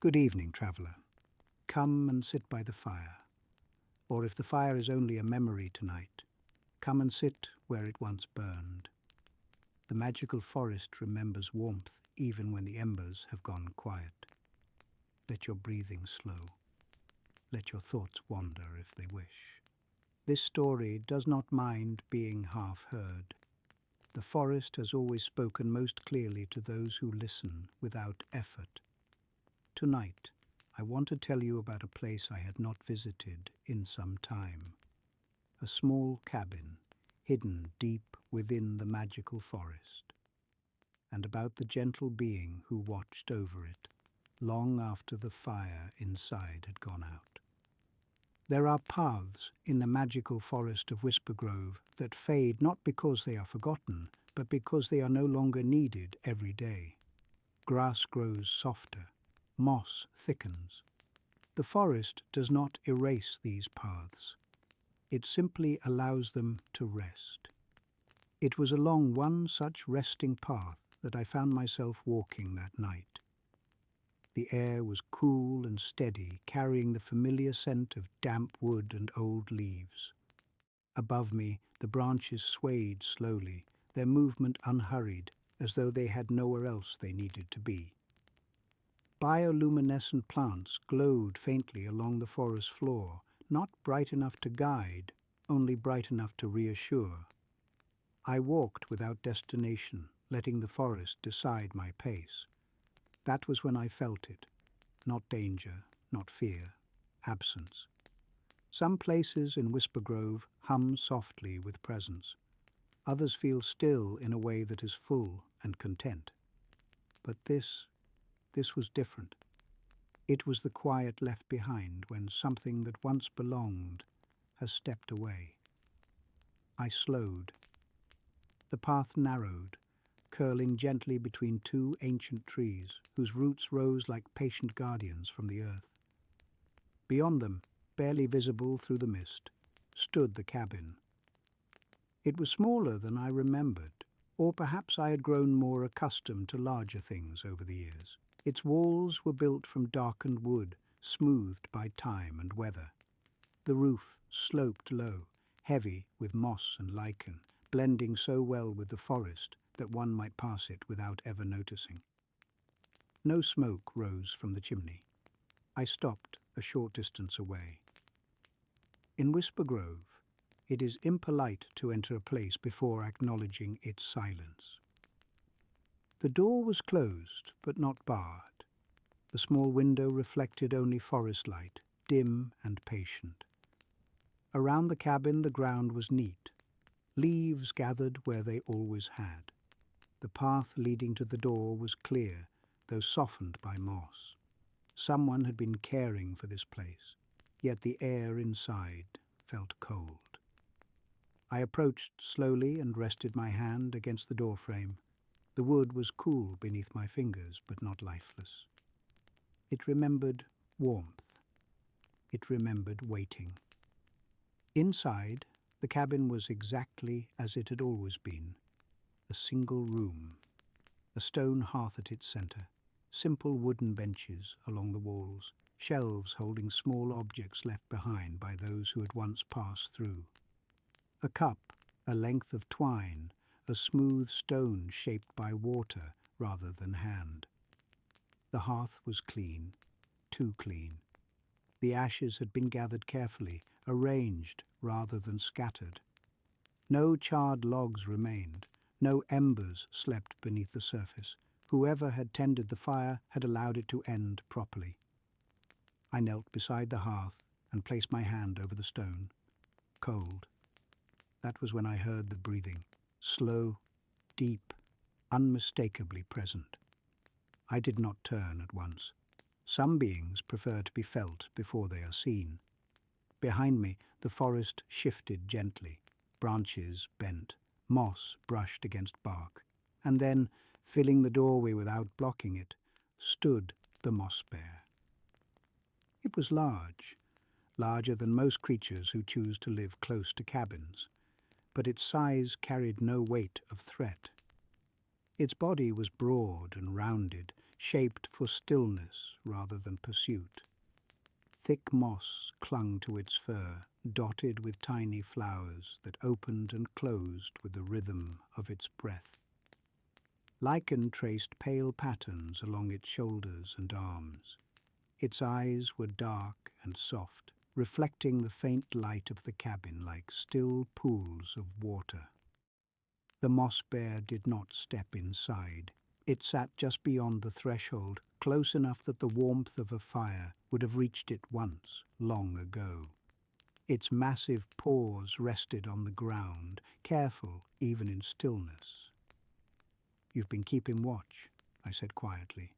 Good evening, traveller. Come and sit by the fire. Or if the fire is only a memory tonight, come and sit where it once burned. The magical forest remembers warmth even when the embers have gone quiet. Let your breathing slow. Let your thoughts wander if they wish. This story does not mind being half heard. The forest has always spoken most clearly to those who listen without effort. Tonight, I want to tell you about a place I had not visited in some time. A small cabin, hidden deep within the magical forest. And about the gentle being who watched over it, long after the fire inside had gone out. There are paths in the magical forest of Whispergrove that fade not because they are forgotten, but because they are no longer needed every day. Grass grows softer, moss thickens. The forest does not erase these paths. It simply allows them to rest. It was along one such resting path that I found myself walking that night. The air was cool and steady, carrying the familiar scent of damp wood and old leaves. Above me, the branches swayed slowly, their movement unhurried, as though they had nowhere else they needed to be. Bioluminescent plants glowed faintly along the forest floor, not bright enough to guide, only bright enough to reassure. I walked without destination, letting the forest decide my pace. That was when I felt it. Not danger, not fear, absence. Some places in Whispergrove hum softly with presence. Others feel still in a way that is full and content. But this was different. It was the quiet left behind when something that once belonged has stepped away. I slowed. The path narrowed, curling gently between two ancient trees whose roots rose like patient guardians from the earth. Beyond them, barely visible through the mist, stood the cabin. It was smaller than I remembered, or perhaps I had grown more accustomed to larger things over the years. Its walls were built from darkened wood, smoothed by time and weather. The roof sloped low, heavy with moss and lichen, blending so well with the forest that one might pass it without ever noticing. No smoke rose from the chimney. I stopped a short distance away. In Whispergrove, it is impolite to enter a place before acknowledging its silence. The door was closed, but not barred. The small window reflected only forest light, dim and patient. Around the cabin, the ground was neat. Leaves gathered where they always had. The path leading to the door was clear, though softened by moss. Someone had been caring for this place, yet the air inside felt cold. I approached slowly and rested my hand against the doorframe. The wood was cool beneath my fingers, but not lifeless. It remembered warmth. It remembered waiting. Inside, the cabin was exactly as it had always been. A single room, a stone hearth at its center, simple wooden benches along the walls, shelves holding small objects left behind by those who had once passed through. A cup, a length of twine, a smooth stone shaped by water rather than hand. The hearth was clean, too clean. The ashes had been gathered carefully, arranged rather than scattered. No charred logs remained. No embers slept beneath the surface. Whoever had tended the fire had allowed it to end properly. I knelt beside the hearth and placed my hand over the stone. Cold. That was when I heard the breathing. Slow, deep, unmistakably present. I did not turn at once. Some beings prefer to be felt before they are seen. Behind me, the forest shifted gently. Branches bent. Moss brushed against bark, and then, filling the doorway without blocking it, stood the moss bear. It was large, larger than most creatures who choose to live close to cabins, but its size carried no weight of threat. Its body was broad and rounded, shaped for stillness rather than pursuit. Thick moss clung to its fur, dotted with tiny flowers that opened and closed with the rhythm of its breath. Lichen traced pale patterns along its shoulders and arms. Its eyes were dark and soft, reflecting the faint light of the cabin like still pools of water. The moss bear did not step inside. It sat just beyond the threshold, close enough that the warmth of a fire would have reached it once, long ago. Its massive paws rested on the ground, careful even in stillness. "You've been keeping watch," I said quietly.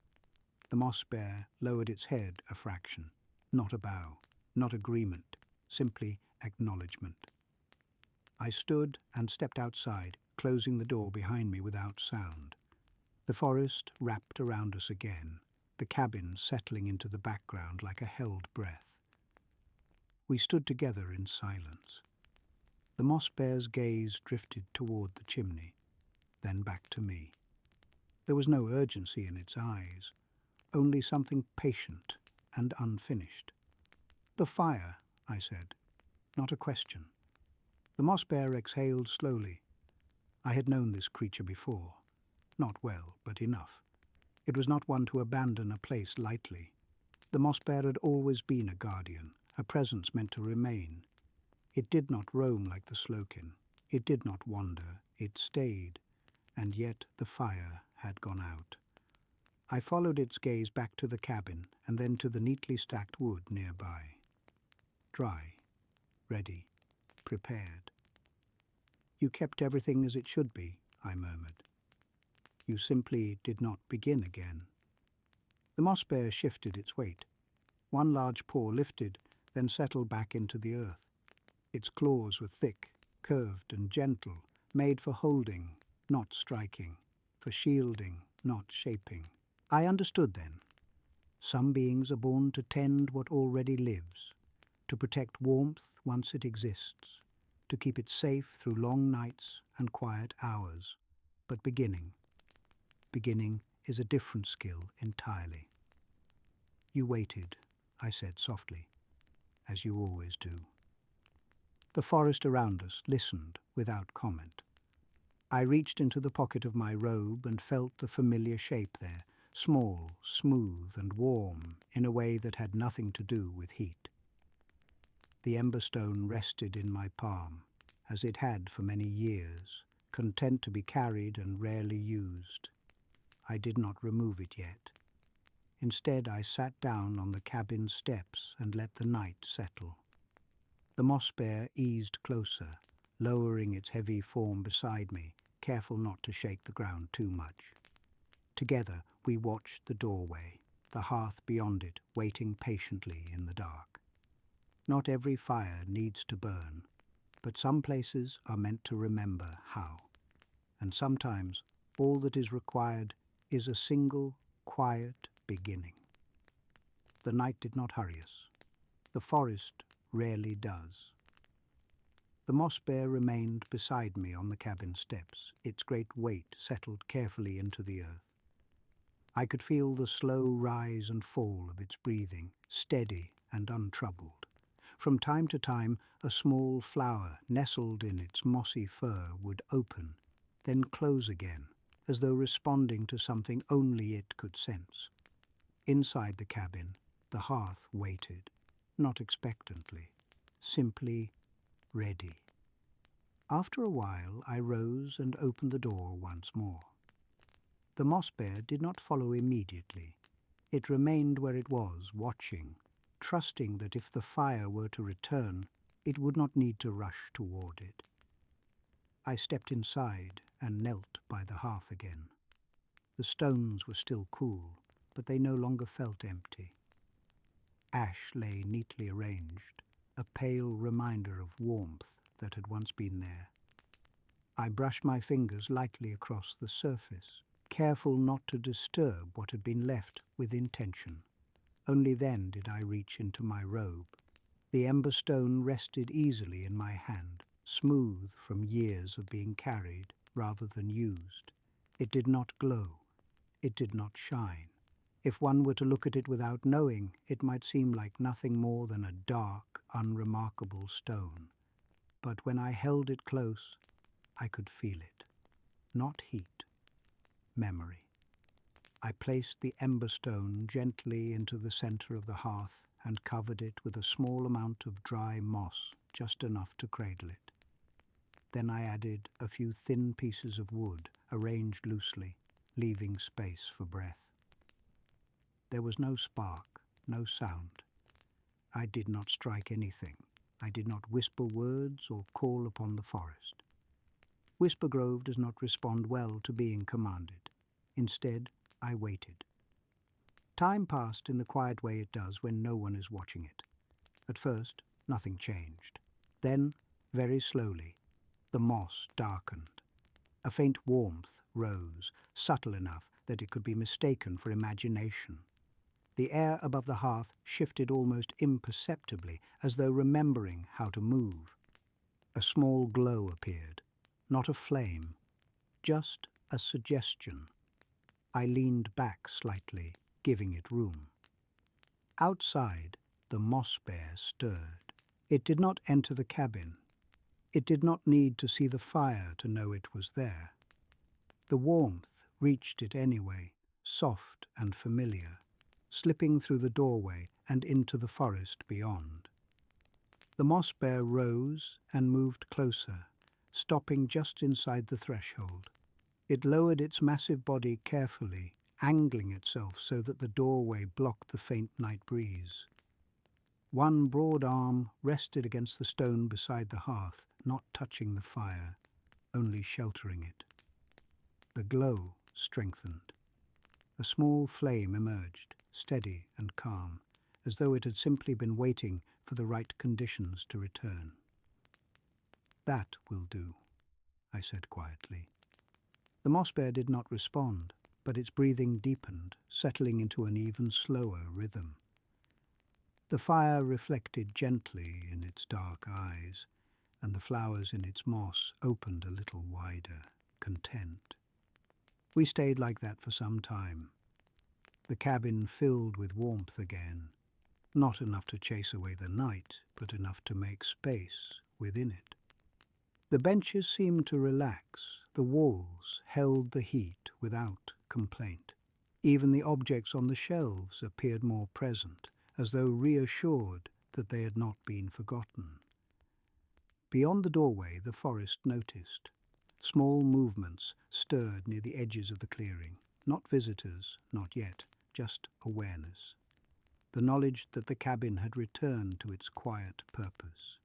The moss bear lowered its head a fraction. Not a bow, not agreement, simply acknowledgement. I stood and stepped outside, closing the door behind me without sound. The forest wrapped around us again, the cabin settling into the background like a held breath. We stood together in silence. The moss bear's gaze drifted toward the chimney, then back to me. There was no urgency in its eyes, only something patient and unfinished. "The fire," I said, not a question. The moss bear exhaled slowly. I had known this creature before. Not well, but enough. It was not one to abandon a place lightly. The moss bear had always been a guardian, a presence meant to remain. It did not roam like the slokin. It did not wander. It stayed, and yet the fire had gone out. I followed its gaze back to the cabin and then to the neatly stacked wood nearby. Dry, ready, prepared. "You kept everything as it should be," I murmured. "You simply did not begin again." The moss bear shifted its weight. One large paw lifted, then settled back into the earth. Its claws were thick, curved and gentle, made for holding, not striking, for shielding, not shaping. I understood then. Some beings are born to tend what already lives, to protect warmth once it exists, to keep it safe through long nights and quiet hours. But beginning is a different skill entirely. "You waited," I said softly, "as you always do." The forest around us listened without comment. I reached into the pocket of my robe and felt the familiar shape there, small, smooth and warm in a way that had nothing to do with heat. The ember stone rested in my palm, as it had for many years, content to be carried and rarely used. I did not remove it yet. Instead, I sat down on the cabin steps and let the night settle. The moss bear eased closer, lowering its heavy form beside me, careful not to shake the ground too much. Together, we watched the doorway, the hearth beyond it waiting patiently in the dark. Not every fire needs to burn, but some places are meant to remember how. And sometimes all that is required is a single, quiet beginning. The night did not hurry us. The forest rarely does. The moss bear remained beside me on the cabin steps, its great weight settled carefully into the earth. I could feel the slow rise and fall of its breathing, steady and untroubled. From time to time, a small flower nestled in its mossy fur would open, then close again, as though responding to something only it could sense. Inside the cabin, the hearth waited, not expectantly, simply ready. After a while, I rose and opened the door once more. The moss bear did not follow immediately. It remained where it was, watching, trusting that if the fire were to return, it would not need to rush toward it. I stepped inside and knelt by the hearth again. The stones were still cool, but they no longer felt empty. Ash lay neatly arranged, a pale reminder of warmth that had once been there. I brushed my fingers lightly across the surface, careful not to disturb what had been left with intention. Only then did I reach into my robe. The ember stone rested easily in my hand, smooth from years of being carried rather than used. It did not glow. It did not shine. If one were to look at it without knowing, it might seem like nothing more than a dark, unremarkable stone. But when I held it close, I could feel it. Not heat, memory. I placed the ember stone gently into the center of the hearth and covered it with a small amount of dry moss, just enough to cradle it. Then I added a few thin pieces of wood, arranged loosely, leaving space for breath. There was no spark, no sound. I did not strike anything. I did not whisper words or call upon the forest. Whispergrove does not respond well to being commanded. Instead, I waited. Time passed in the quiet way it does when no one is watching it. At first, nothing changed. Then, very slowly, the moss darkened. A faint warmth rose, subtle enough that it could be mistaken for imagination. The air above the hearth shifted almost imperceptibly, as though remembering how to move. A small glow appeared, not a flame, just a suggestion. I leaned back slightly, giving it room. Outside, the moss bear stirred. It did not enter the cabin. It did not need to see the fire to know it was there. The warmth reached it anyway, soft and familiar, slipping through the doorway and into the forest beyond. The moss bear rose and moved closer, stopping just inside the threshold. It lowered its massive body carefully, angling itself so that the doorway blocked the faint night breeze. One broad arm rested against the stone beside the hearth, not touching the fire, only sheltering it. The glow strengthened. A small flame emerged, steady and calm, as though it had simply been waiting for the right conditions to return. "That will do," I said quietly. The moss bear did not respond, but its breathing deepened, settling into an even slower rhythm. The fire reflected gently in its dark eyes, and the flowers in its moss opened a little wider, content. We stayed like that for some time. The cabin filled with warmth again, not enough to chase away the night, but enough to make space within it. The benches seemed to relax, the walls held the heat without complaint. Even the objects on the shelves appeared more present, as though reassured that they had not been forgotten. Beyond the doorway, the forest noticed. Small movements stirred near the edges of the clearing. Not visitors, not yet, just awareness. The knowledge that the cabin had returned to its quiet purpose.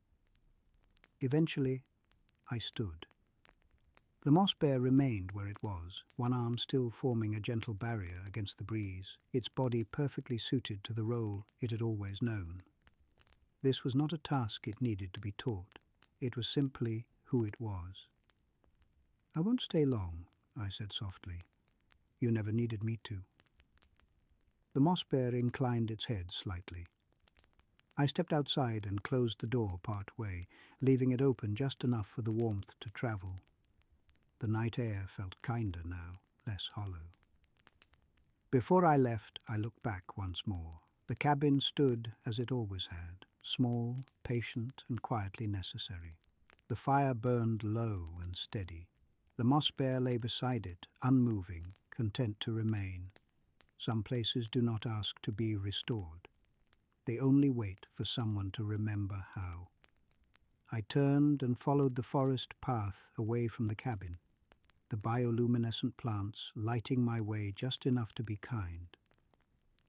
Eventually, I stood. The moss bear remained where it was, one arm still forming a gentle barrier against the breeze, its body perfectly suited to the role it had always known. This was not a task it needed to be taught. It was simply who it was. "I won't stay long," I said softly. "You never needed me to." The moss bear inclined its head slightly. I stepped outside and closed the door part way, leaving it open just enough for the warmth to travel. The night air felt kinder now, less hollow. Before I left, I looked back once more. The cabin stood as it always had, small, patient, and quietly necessary. The fire burned low and steady. The moss bear lay beside it, unmoving, content to remain. Some places do not ask to be restored. They only wait for someone to remember how. I turned and followed the forest path away from the cabin, the bioluminescent plants lighting my way just enough to be kind.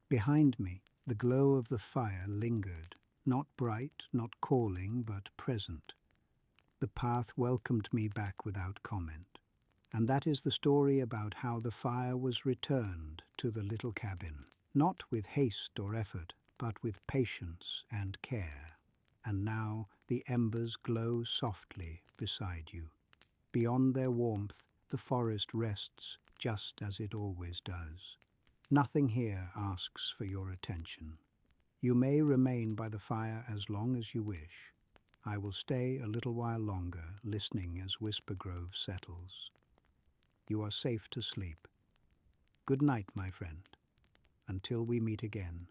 Behind me, the glow of the fire lingered, not bright, not calling, but present. The path welcomed me back without comment. And that is the story about how the fire was returned to the little cabin, not with haste or effort, but with patience and care. And now the embers glow softly beside you. Beyond their warmth, the forest rests just as it always does. Nothing here asks for your attention. You may remain by the fire as long as you wish. I will stay a little while longer, listening as Whispergrove settles. You are safe to sleep. Good night, my friend. Until we meet again.